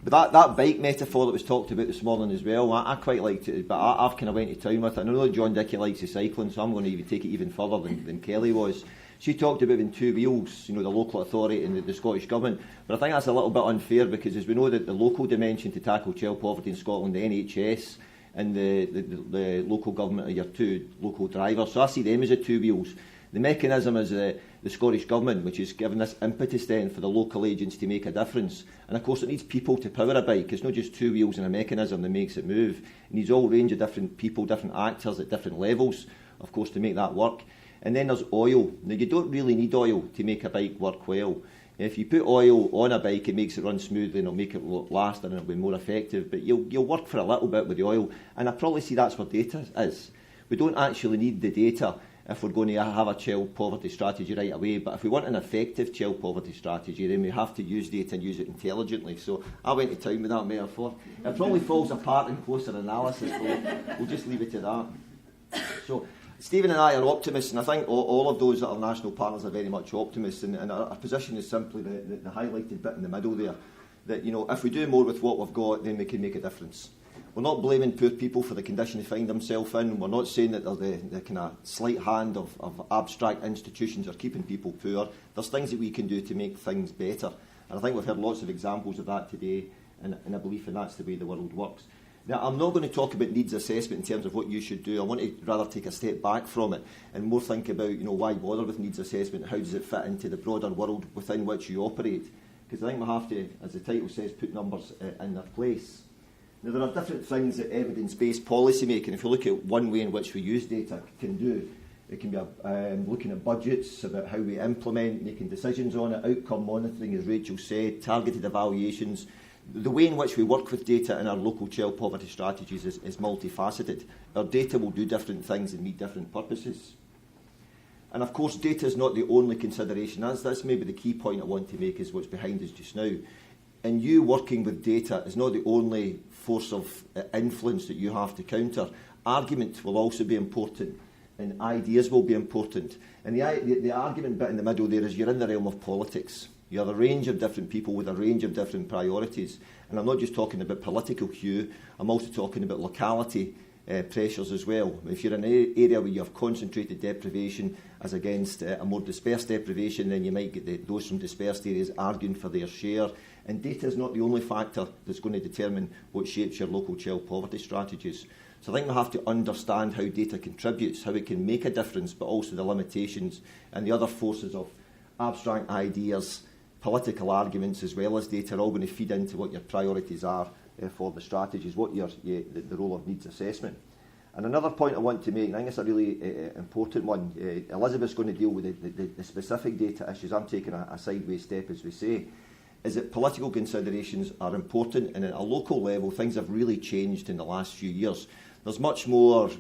But that bike metaphor that was talked about this morning as well, I quite liked it, but I've kind of went to town with it. I know that John Dickey likes the cycling, so I'm going to even take it even further than Kelly was. She talked about in two wheels, the local authority and the Scottish Government, but I think that's a little bit unfair because as we know that the local dimension to tackle child poverty in Scotland, the NHS and the local government are your two local drivers, so I see them as the two wheels. The mechanism is the Scottish Government, which is giving this impetus then for the local agents to make a difference. And of course it needs people to power a bike. It's not just two wheels and a mechanism that makes it move. It needs all range of different people, different actors at different levels, of course, to make that work. And then there's oil. Now you don't really need oil to make a bike work well. If you put oil on a bike, it makes it run smoothly and it'll make it last and it'll be more effective. But you'll work for a little bit with the oil. And I probably see that's where data is. We don't actually need the data if we're going to have a child poverty strategy right away. But if we want an effective child poverty strategy, then we have to use data and use it intelligently. So I went to town with that metaphor. It probably falls apart in closer analysis, but we'll just leave it to that. So Stephen and I are optimists, and I think all of those that are national partners are very much optimists. And our position is simply the highlighted bit in the middle there, that if we do more with what we've got, then we can make a difference. We're not blaming poor people for the condition they find themselves in. We're not saying that they're the kind of sleight hand of abstract institutions are keeping people poor. There's things that we can do to make things better. And I think we've heard lots of examples of that today, and a belief in that's the way the world works. Now, I'm not going to talk about needs assessment in terms of what you should do. I want to rather take a step back from it and more think about, why bother with needs assessment? How does it fit into the broader world within which you operate? Because I think we have to, as the title says, put numbers in their place. Now, there are different things that evidence-based policy making, if you look at one way in which we use data, can do. It can be looking at budgets, about how we implement, making decisions on it, outcome monitoring, as Rachel said, targeted evaluations. The way in which we work with data in our local child poverty strategies is multifaceted. Our data will do different things and meet different purposes. And of course, data is not the only consideration. That's maybe the key point I want to make is what's behind us just now. And you working with data is not the only force of influence that you have to counter. Argument will also be important, and ideas will be important. And the argument bit in the middle there is you're in the realm of politics. You have a range of different people with a range of different priorities. And I'm not just talking about political hue, I'm also talking about locality pressures as well. If you're in an area where you have concentrated deprivation as against a more dispersed deprivation, then you might get those from dispersed areas arguing for their share. And data is not the only factor that's going to determine what shapes your local child poverty strategies. So I think we have to understand how data contributes, how it can make a difference, but also the limitations and the other forces of abstract ideas, political arguments as well as data are all going to feed into what your priorities are for the strategies, what the role of needs assessment. And another point I want to make, and I think it's a really important one, Elizabeth's going to deal with the specific data issues. I'm taking a sideways step, as we say, is that political considerations are important, and at a local level things have really changed in the last few years. There's much more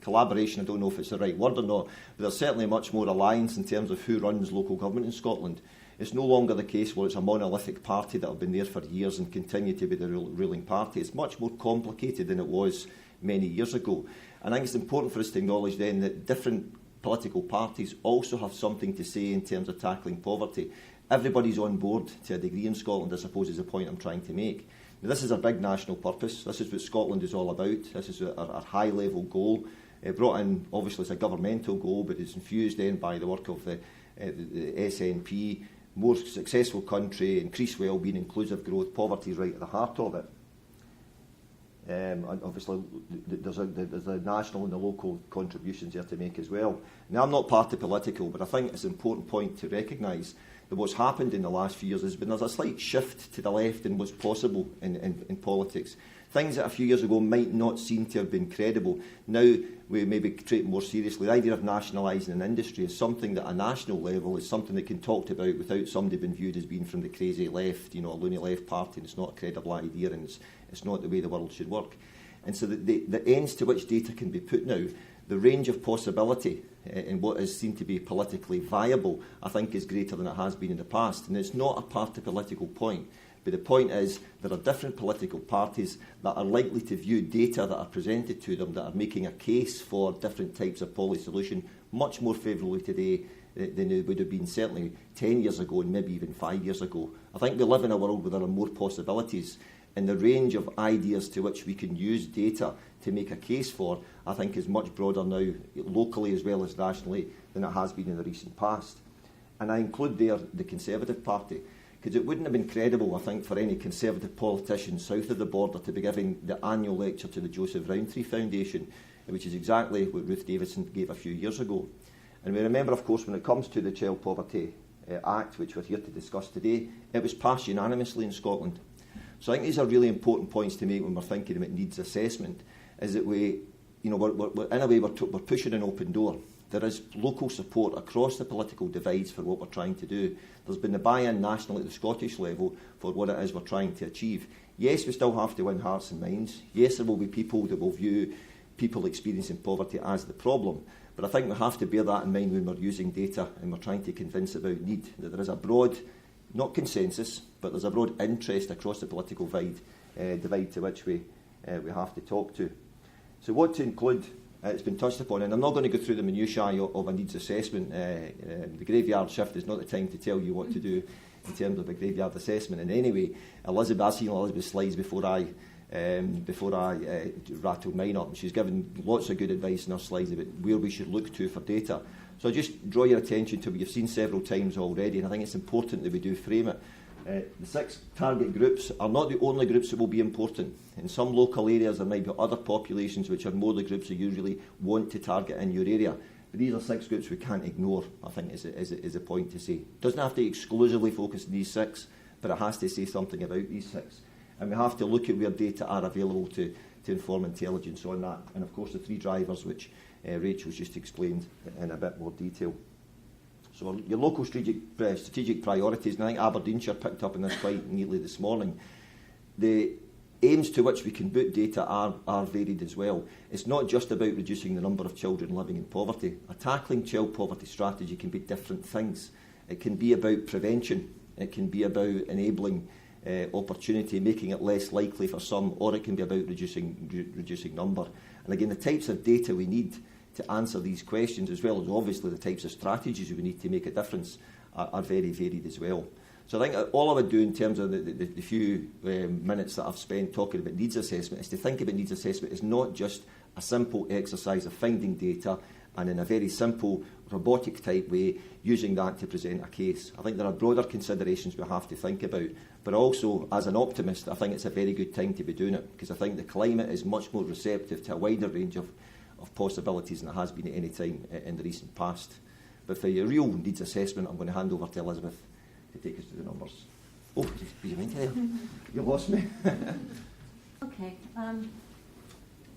collaboration, I don't know if it's the right word or not, but there's certainly much more alliance in terms of who runs local government in Scotland. It's no longer the case where it's a monolithic party that have been there for years and continue to be the ruling party. It's much more complicated than it was many years ago. And I think it's important for us to acknowledge then that different political parties also have something to say in terms of tackling poverty. Everybody's on board to a degree in Scotland, I suppose, is the point I'm trying to make. Now, this is a big national purpose. This is what Scotland is all about. This is our high-level goal, brought in obviously as a governmental goal, but it's infused then by the work of the SNP. More successful country, increased well-being, inclusive growth, poverty is right at the heart of it. And obviously, there's the national and the local contributions there to make as well. Now, I'm not party political, but I think it's an important point to recognise that what's happened in the last few years has been there's a slight shift to the left in what's possible in politics. Things that a few years ago might not seem to have been credible, now we maybe treat more seriously. The idea of nationalising an industry is something that at a national level is something that can be talked about without somebody being viewed as being from the crazy left, a loony left party, and it's not a credible idea, and it's not the way the world should work. And so the ends to which data can be put now, the range of possibility in what is seen to be politically viable, I think is greater than it has been in the past. And it's not a party political point. But the point is there are different political parties that are likely to view data that are presented to them that are making a case for different types of policy solution much more favourably today than it would have been certainly 10 years ago and maybe even 5 years ago. I think we live in a world where there are more possibilities, and the range of ideas to which we can use data to make a case for, I think, is much broader now, locally as well as nationally, than it has been in the recent past. And I include there the Conservative Party, because it wouldn't have been credible, I think, for any Conservative politician south of the border to be giving the annual lecture to the Joseph Rowntree Foundation, which is exactly what Ruth Davidson gave a few years ago. And we remember, of course, when it comes to the Child Poverty Act, which we're here to discuss today, it was passed unanimously in Scotland. So I think these are really important points to make when we're thinking about needs assessment, is that we're in a way, we're pushing an open door. There is local support across the political divides for what we're trying to do. There's been the buy-in nationally at the Scottish level for what it is we're trying to achieve. Yes, we still have to win hearts and minds. Yes, there will be people that will view people experiencing poverty as the problem. But I think we have to bear that in mind when we're using data and we're trying to convince about need, that there is a broad, not consensus, but there's a broad interest across the political divide to which we have to talk to. So what to include, it's been touched upon, and I'm not going to go through the minutiae of a needs assessment. The graveyard shift is not the time to tell you what to do in terms of a graveyard assessment. And anyway, I've seen Elizabeth's slides before I rattled mine up. She's given lots of good advice in her slides about where we should look to for data. So I just draw your attention to what you've seen several times already, and I think it's important that we do frame it. The 6 target groups are not the only groups that will be important. In some local areas there might be other populations which are more the groups that you usually want to target in your area. But these are 6 groups we can't ignore, I think is a point to say. It doesn't have to exclusively focus on these 6, but it has to say something about these 6. And we have to look at where data are available to inform intelligence on that. And of course the 3 drivers which Rachel's just explained in a bit more detail. So your local strategic priorities, and I think Aberdeenshire picked up on this quite neatly this morning. The aims to which we can put data are varied as well. It's not just about reducing the number of children living in poverty. A tackling child poverty strategy can be different things. It can be about prevention. It can be about enabling opportunity, making it less likely for some, or it can be about reducing number. And again, the types of data we need to answer these questions, as well as obviously the types of strategies we need to make a difference, are very varied as well. So I think all I would do in terms of the few minutes that I've spent talking about needs assessment is to think about needs assessment as not just a simple exercise of finding data and in a very simple robotic type way using that to present a case. I think there are broader considerations we have to think about, but also as an optimist I think it's a very good time to be doing it, because I think the climate is much more receptive to a wider range of possibilities than it has been at any time in the recent past. But for your real needs assessment, I'm going to hand over to Elizabeth to take us through the numbers. Oh, you went there. You lost me. Okay.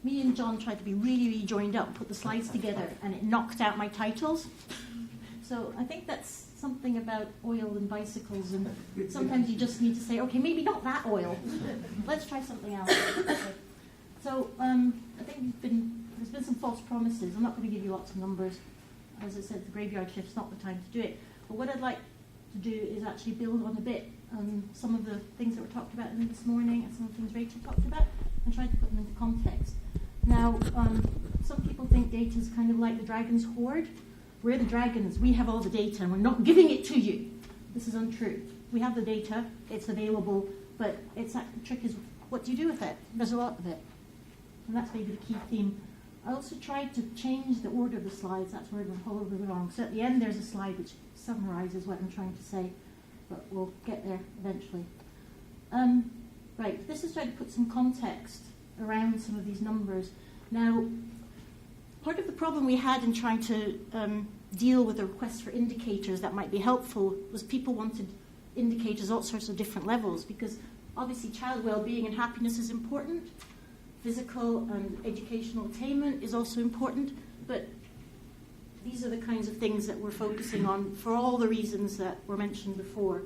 Me and John tried to be really joined up, put the slides together, and it knocked out my titles. So I think that's something about oil and bicycles, and sometimes you just need to say, okay, maybe not that oil. Let's try something else. Okay. So I think there's been some false promises. I'm not going to give you lots of numbers. As I said, the graveyard shift's not the time to do it. But what I'd like to do is actually build on a bit some of the things that were talked about this morning and some of the things Rachel talked about, and try to put them into context. Now, some people think data is kind of like the dragon's hoard. We're the dragons. We have all the data, and we're not giving it to you. This is untrue. We have the data. It's available. But the trick is, what do you do with it? There's a lot of it. And that's maybe the key theme. I also tried to change the order of the slides. That's where we're all wrong. So at the end, there's a slide which summarises what I'm trying to say, but we'll get there eventually. Right, this is trying to put some context around some of these numbers. Now, part of the problem we had in trying to deal with the requests for indicators that might be helpful was people wanted indicators at all sorts of different levels, because obviously child well-being and happiness is important. Physical and educational attainment is also important, but these are the kinds of things that we're focusing on for all the reasons that were mentioned before.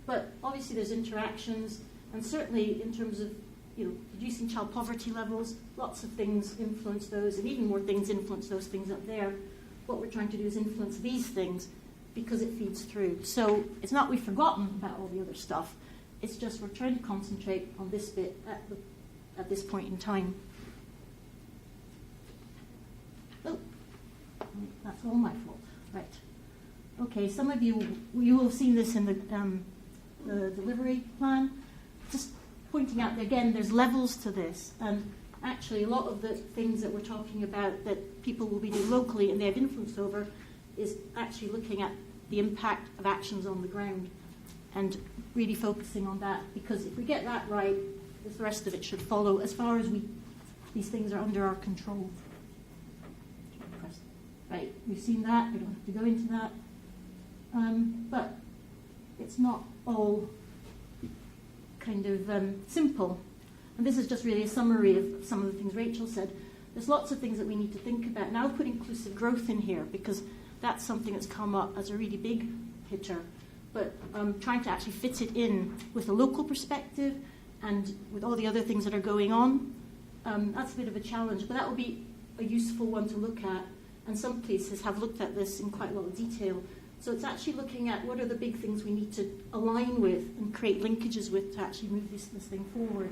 But obviously there's interactions, and certainly in terms of reducing child poverty levels, lots of things influence those, and even more things influence those things up there. What we're trying to do is influence these things because it feeds through. So it's not we've forgotten about all the other stuff, it's just we're trying to concentrate on this bit at this point in time. Oh. That's all my fault. Right. Okay, some of you will have seen this in the delivery plan. Just pointing out that, again, there's levels to this. And actually, a lot of the things that we're talking about that people will be doing locally and they have influence over is actually looking at the impact of actions on the ground and really focusing on that. Because if we get that right, the rest of it should follow as far as these things are under our control. Right, we've seen that. We don't have to go into that. But it's not all kind of simple. And this is just really a summary of some of the things Rachel said. There's lots of things that we need to think about. And I'll put inclusive growth in here because that's something that's come up as a really big hitter. But trying to actually fit it in with a local perspective and with all the other things that are going on, that's a bit of a challenge. But that will be a useful one to look at. And some places have looked at this in quite a lot of detail. So it's actually looking at what are the big things we need to align with and create linkages with to actually move this thing forward.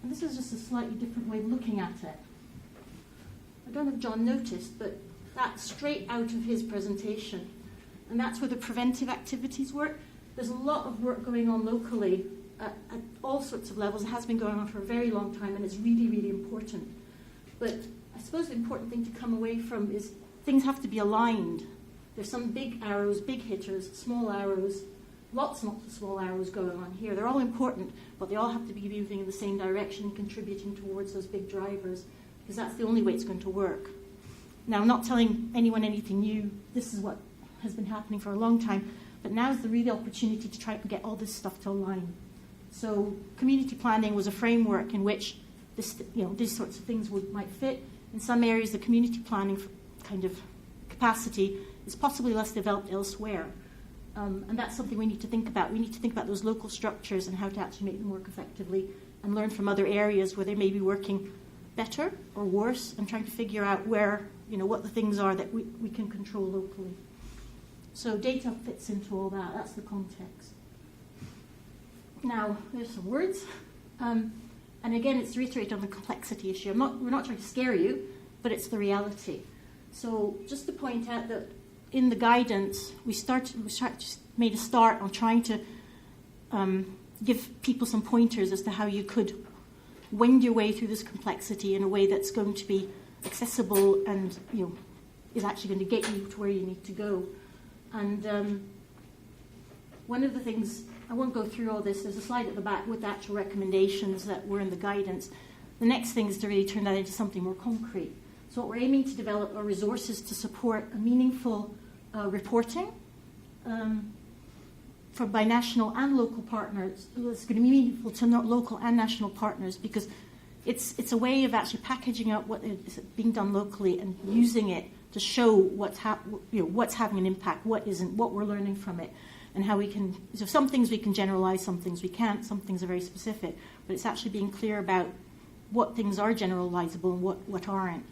And this is just a slightly different way of looking at it. I don't know if John noticed, but that's straight out of his presentation. And that's where the preventive activities work. There's a lot of work going on locally at all sorts of levels. It has been going on for a very long time, and it's really, really important. But I suppose the important thing to come away from is things have to be aligned. There's some big arrows, big hitters, small arrows, lots and lots of small arrows going on here. They're all important, but they all have to be moving in the same direction and contributing towards those big drivers, because that's the only way it's going to work. Now, I'm not telling anyone anything new. This is what has been happening for a long time, but now is the real opportunity to try to get all this stuff to align. So community planning was a framework in which these sorts of things might fit. In some areas, the community planning kind of capacity is possibly less developed elsewhere. And that's something we need to think about. We need to think about those local structures and how to actually make them work effectively and learn from other areas where they may be working better or worse and trying to figure out where, what the things are that we can control locally. So data fits into all that. That's the context. Now, there's some words. And again, it's to reiterate on the complexity issue. We're not trying to scare you, but it's the reality. So just to point out that in the guidance, we made a start on trying to give people some pointers as to how you could wend your way through this complexity in a way that's going to be accessible and is actually going to get you to where you need to go. And one of the things, I won't go through all this, there's a slide at the back with the actual recommendations that were in the guidance. The next thing is to really turn that into something more concrete. So what we're aiming to develop are resources to support a meaningful reporting by national and local partners. It's going to be meaningful to local and national partners because it's a way of actually packaging up what is being done locally and using it to show what's having an impact, what isn't, what we're learning from it, and how we can. So some things we can generalize, some things we can't, some things are very specific. But it's actually being clear about what things are generalizable and what aren't.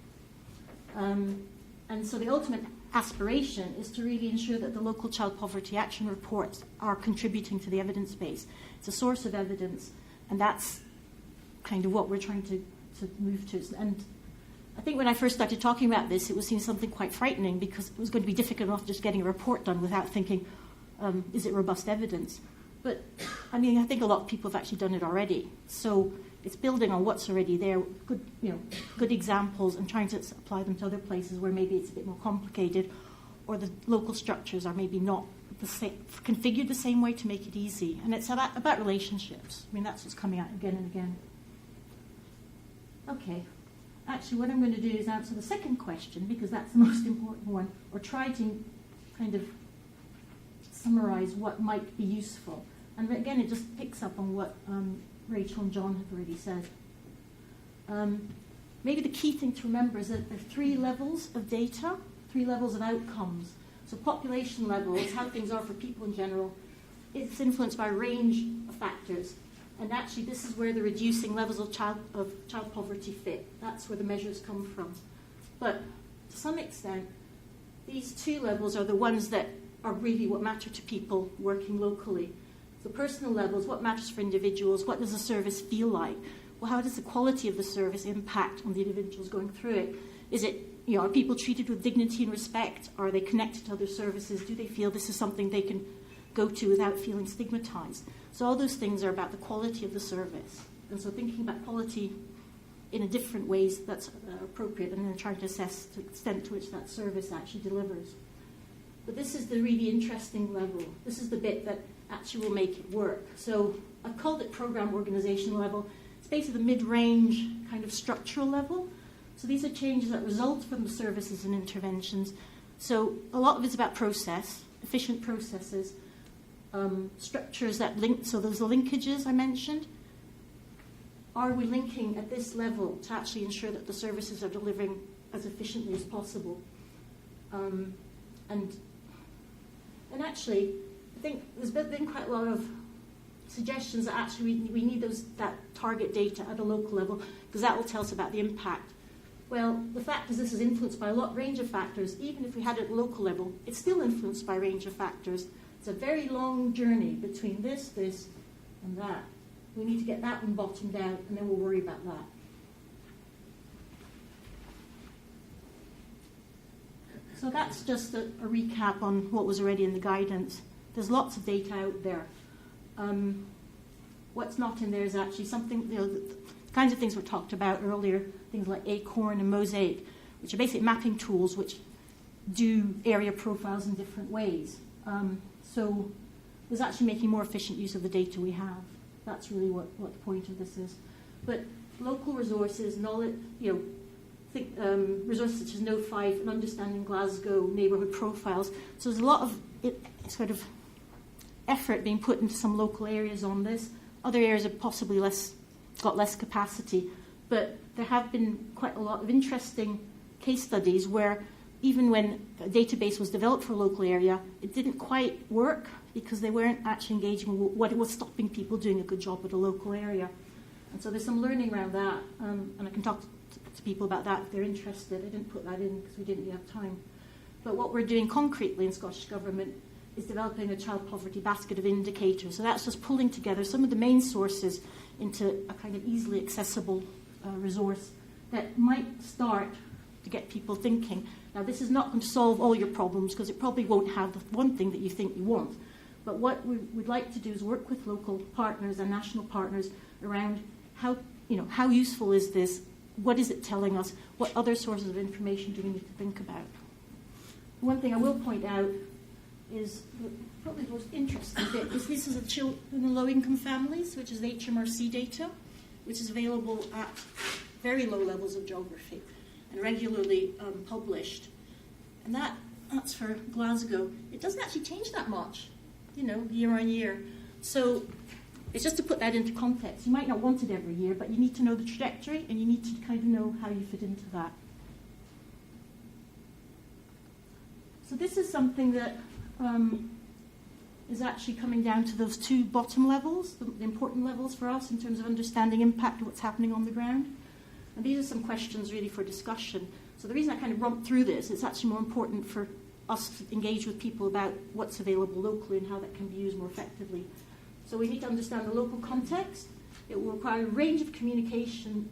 And so the ultimate aspiration is to really ensure that the local child poverty action reports are contributing to the evidence base. It's a source of evidence, and that's kind of what we're trying to move to. And I think when I first started talking about this, it was seen something quite frightening because it was going to be difficult enough just getting a report done without thinking, is it robust evidence? But, I think a lot of people have actually done it already. So it's building on what's already there, good examples, and trying to apply them to other places where maybe it's a bit more complicated, or the local structures are maybe not configured the same way to make it easy. And it's about relationships. That's what's coming out again and again. Okay. Actually, what I'm going to do is answer the second question, because that's the most important one, or try to kind of summarize what might be useful. And again, it just picks up on what Rachel and John have already said. Maybe the key thing to remember is that there are 3 levels of data, 3 levels of outcomes. So population level is how things are for people in general. It's influenced by a range of factors. And actually, this is where the reducing levels of child poverty fit. That's where the measures come from. But to some extent, these 2 levels are the ones that are really what matter to people working locally. The personal levels, what matters for individuals, what does the service feel like? Well, how does the quality of the service impact on the individuals going through it? Is it are people treated with dignity and respect? Are they connected to other services? Do they feel this is something they can go to without feeling stigmatized? So all those things are about the quality of the service. And so thinking about quality in a different ways that's appropriate, and then trying to assess the extent to which that service actually delivers. But this is the really interesting level. This is the bit that actually will make it work. So I called it program organization level. It's basically the mid-range kind of structural level. So these are changes that result from the services and interventions. So a lot of it's about process, efficient processes, structures that link, so those linkages I mentioned. Are we linking at this level to actually ensure that the services are delivering as efficiently as possible? And actually, I think there's been quite a lot of suggestions that actually we need that target data at a local level, because that will tell us about the impact. Well, the fact is this is influenced by a range of factors. Even if we had it at a local level, it's still influenced by a range of factors. It's a very long journey between this, and that. We need to get that one bottomed out, and then we'll worry about that. So that's just a recap on what was already in the guidance. There's lots of data out there. What's not in there is actually something, the kinds of things we talked about earlier, things like Acorn and Mosaic, which are basic mapping tools which do area profiles in different ways. So there's actually making more efficient use of the data we have. That's really what the point of this is. But local resources, knowledge, resources such as Note 5 and understanding Glasgow neighbourhood profiles. So there's a lot of sort of effort being put into some local areas on this. Other areas have possibly got less capacity. But there have been quite a lot of interesting case studies where even when a database was developed for a local area, it didn't quite work because they weren't actually engaging with what was stopping people doing a good job at a local area. And so there's some learning around that, and I can talk to people about that if they're interested. I didn't put that in because we didn't really have time. But what we're doing concretely in Scottish Government is developing a child poverty basket of indicators. So that's just pulling together some of the main sources into a kind of easily accessible resource that might start to get people thinking. Now, this is not going to solve all your problems because it probably won't have the one thing that you think you want. But what we would like to do is work with local partners and national partners around how useful is this? What is it telling us? What other sources of information do we need to think about? One thing I will point out is probably the most interesting bit is this is children in low-income families, which is the HMRC data, which is available at very low levels of geography and regularly published. And that's for Glasgow. It doesn't actually change that much, year on year. So it's just to put that into context. You might not want it every year, but you need to know the trajectory and you need to kind of know how you fit into that. So this is something that is actually coming down to those two bottom levels, the important levels for us in terms of understanding impact of what's happening on the ground. And these are some questions really for discussion. So the reason I kind of romped through this, it's actually more important for us to engage with people about what's available locally and how that can be used more effectively. So we need to understand the local context. It will require a range of communication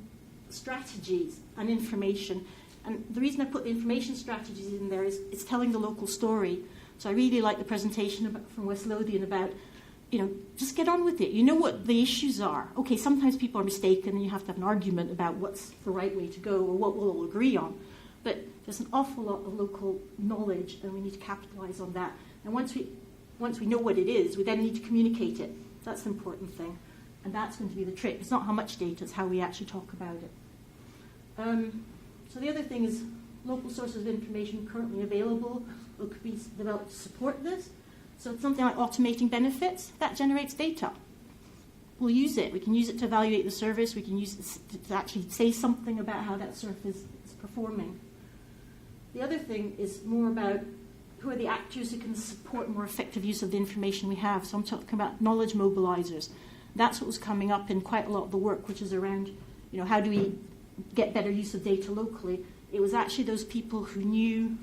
strategies and information. And the reason I put the information strategies in there is it's telling the local story. So I really like the presentation from West Lothian about, just get on with it. You know what the issues are. Okay, sometimes people are mistaken and you have to have an argument about what's the right way to go or what we'll all agree on. But there's an awful lot of local knowledge and we need to capitalize on that. And once we know what it is, we then need to communicate it. That's the important thing. And that's going to be the trick. It's not how much data, it's how we actually talk about it. So the other thing is local sources of information currently available or could be developed to support this. So it's something like automating benefits. That generates data. We'll use it. We can use it to evaluate the service. We can use it to actually say something about how that service is performing. The other thing is more about who are the actors who can support more effective use of the information we have. So I'm talking about knowledge mobilizers. That's what was coming up in quite a lot of the work, which is around, how do we get better use of data locally? It was actually those people who knew,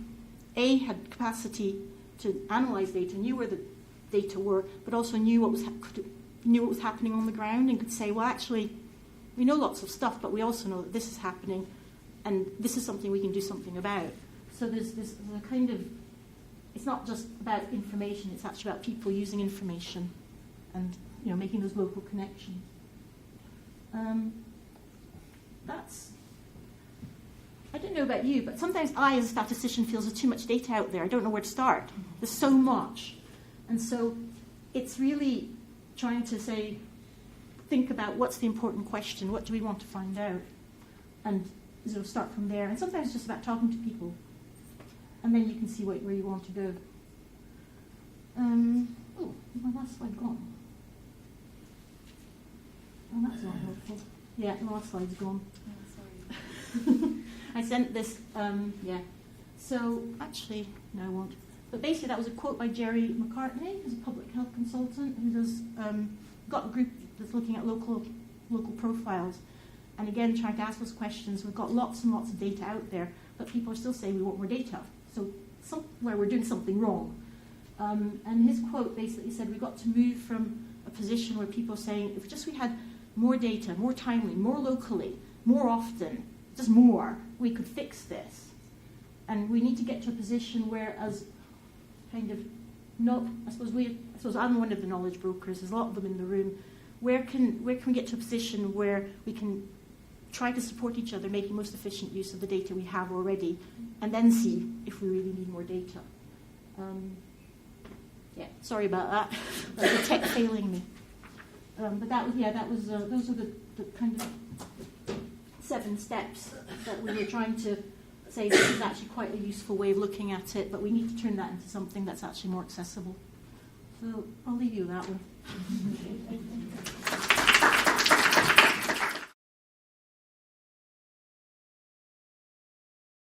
had capacity to analyze data, knew where the data were, but also knew what was happening on the ground and could say, well, actually, we know lots of stuff, but we also know that this is happening. and this is something we can do something about. So there's a kind of, it's not just about information, it's actually about people using information and making those local connections. I don't know about you, but sometimes I, as a statistician, feel there's too much data out there. I don't know where to start. There's so much. And so it's really trying to think about what's the important question, what do we want to find out, and start from there. And sometimes it's just about talking to people, and then you can see where you want to go. My last slide gone. Oh, that's not helpful. Yeah, the last slide's gone. Oh, sorry. I sent this, So, actually, no, I won't. But basically, that was a quote by Jerry McCartney, who's a public health consultant, who does got a group that's looking at local profiles, and again trying to ask those questions. We've got lots and lots of data out there, but people are still saying we want more data. So somewhere we're doing something wrong. And his quote basically said we've got to move from a position where people are saying if just we had more data, more timely, more locally, more often, just more, we could fix this. And we need to get to a position where, as kind of I suppose I'm one of the knowledge brokers. There's a lot of them in the room. Where can we get to a position where we can try to support each other, making most efficient use of the data we have already, and then see if we really need more data. Sorry about that. The tech failing me. But those are the kind of 7 steps that we were trying to say this is actually quite a useful way of looking at it, but we need to turn that into something that's actually more accessible. So I'll leave you with that one.